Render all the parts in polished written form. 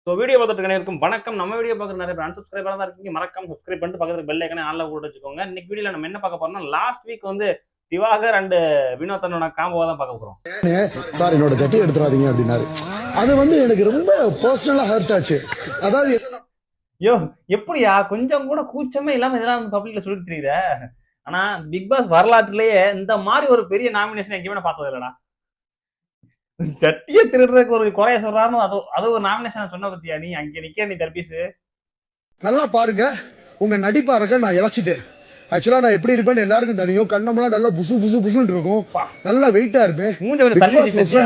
So video பார்த்துட்டு இருக்கும் வணக்கம். நம்ம வீடியோ பார்க்குற நிறைய பேர் அன்சப்ஸ்கிரைபராக தான் இருக்கீங்க. மறக்காம சப்ஸ்கிரைப் பண்ணிட்டு பக்கத்தில் பெல் ஐக்கனே ஆன்ல போட்டு வச்சுக்கோங்க. இன்னைக்கு வீடியோல நம்ம என்ன பார்க்க போறோம்னா, லாஸ்ட் வீக் வந்து திவாகர் அண்ட் வினோத்தனோட காம்போவை தான் பார்க்க போறோம். சார் என்னோட ஜட்டி எடுத்துறாதீங்க அப்படின்னாரு. அது வந்து எனக்கு ரொம்ப பர்சனலா ஹர்ட் ஆச்சு. அதாவது யோ எப்படியா கொஞ்சம் கூட கூச்சமே இல்லாம இதெல்லாம் வந்து பப்ளிக்ல சொல்லிட்டு தெரியுற. ஆனா பிக் பாஸ் வரலாற்றிலேயே இந்த மாதிரி ஒரு பெரிய நாமினேஷன் எங்கேயுமே நான் பார்த்தது இல்லடா. ஜட்டியை திருடுறதுக்கு ஒரு குறைய சொல்றாருன்னு அது ஒரு நாமினேஷன் சொன்ன பத்தியா? நீ அங்கே நிக்க நீ தர்பீஸ் நல்லா பாருங்க, உங்க நடிப்பாருங்க நான் இழைச்சிட்டேன். ஆக்சுவலா நான் எப்படி இருப்பேன்னு எல்லாருக்கும் தெரியும். கண்ணமெல்லாம் நல்லா புசு புசு புசுன்னு இருக்கும், நல்லா வெயிட்டா இருப்பேன்.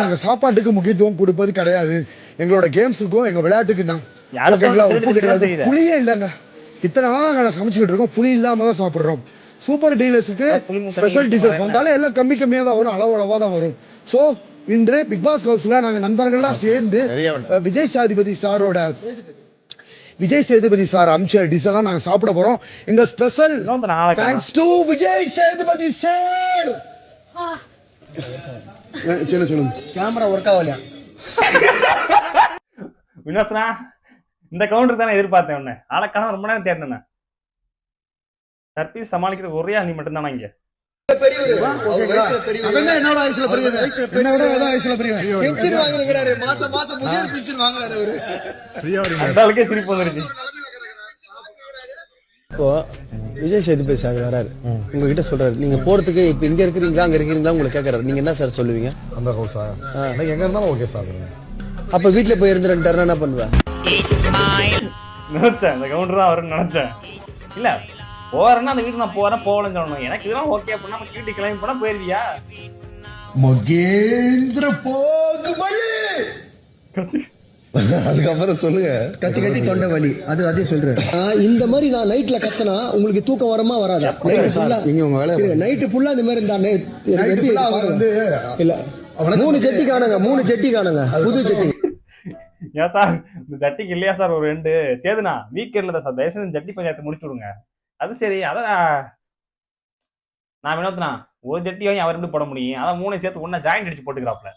நாங்க சாப்பாட்டுக்கு முக்கியத்துவம் கொடுப்பது கிடையாது, எங்களோட கேம்ஸுக்கும் எங்க விளையாட்டுக்கு தான். உப்பு கிடையாது, புளியே இல்லைங்க. இத்தனை நாளா நாங்க சமைச்சுக்கிட்டு இருக்கோம், புளி இல்லாம தான் சாப்பிடுறோம். சூப்பர் டீலர்ஸுக்கு ஸ்பெஷல் டீலர்ஸ் வந்தாலும் எல்லாம் கம்மி கம்மியா தான் வரும், அளவா தான் வரும். சோ இன்று பிக் பாஸ் ஹவுஸ்ல நாங்க நண்பர்கள்லாம் சேர்ந்து விஜய் சேதுபதி சார் அமிச்ச டிஷ் எல்லாம் நாங்க சாப்பிட போறோம். எங்க special thanks to Vijay Sethupathi sir. சொல்லுங்க கேமரா ஒர்க் ஆகலையா வினோத்னா? இந்த கவுண்டர் தானே எதிர்பார்த்தேன். ஒண்ணு ஆளக்கான ரொம்ப நேரம் தேடினேன். தர்பீஸ் சமாளிக்கிறது ஒரே நீ மட்டும் தானே இங்க. இப்போ விஜய் சேதுபதி சார் வராரு, உங்ககிட்ட சொல்றாரு நீங்க போறதுக்கு இப்ப இங்க இருக்கிறீங்களா அங்க இருக்கிறீங்களா உங்களை கேட்கறாரு, நீங்க என்ன சார் சொல்லுவீங்க? அந்த ஹவுஸா எங்க இருந்தாலும் ஓகே சார். அப்ப வீட்டுல போய் இருந்துட்டாருன்னா என்ன பண்ணுவேன்? நினைச்சேன் இந்த கவுண்டர் தான் வரும்னு நினைச்சேன். இல்ல போறேன்னா அந்த வீட்டுக்கு நான் போறேன் போகலன்னு சொல்லணும். எனக்கு இதெல்லாம் ஓகே அப்படின்னா வீட்டுக்கு கிளம்பி போனா போயிருவியா? மகேந்திர போகுமணி அதுக்கப்புறம் சொல்லுங்க. கத்தி கத்தி தொண்டை வலி அதே சொல்றேன். இந்த மாதிரி நான் நைட்ல கத்தனா உங்களுக்கு தூக்கம் வரமா வராதா? நைட்டு ஃபுல்லா இந்த மாதிரி இருந்தா வந்து இல்ல 3 ஜட்டி காணுங்க, 3 ஜட்டி காணுங்க, புது ஜட்டி. ஏன் சார் இந்த ஜட்டிக்கு இல்லையா சார் ஒரு 2 சேதுனா வீக்கெண்ட்ல தான் சார். தயவுசெய்து ஜட்டி பஞ்சாயத்து முடிச்சு விடுங்க. அது சரி, அதான் நான் வினோத்னா ஒரு ஜட்டி வாங்கி அவர் எப்படி போட முடியும்? அதான் 3 சேர்த்து ஒன்னா ஜாயிண்ட் அடிச்சு போட்டுக்கிறாப்ல.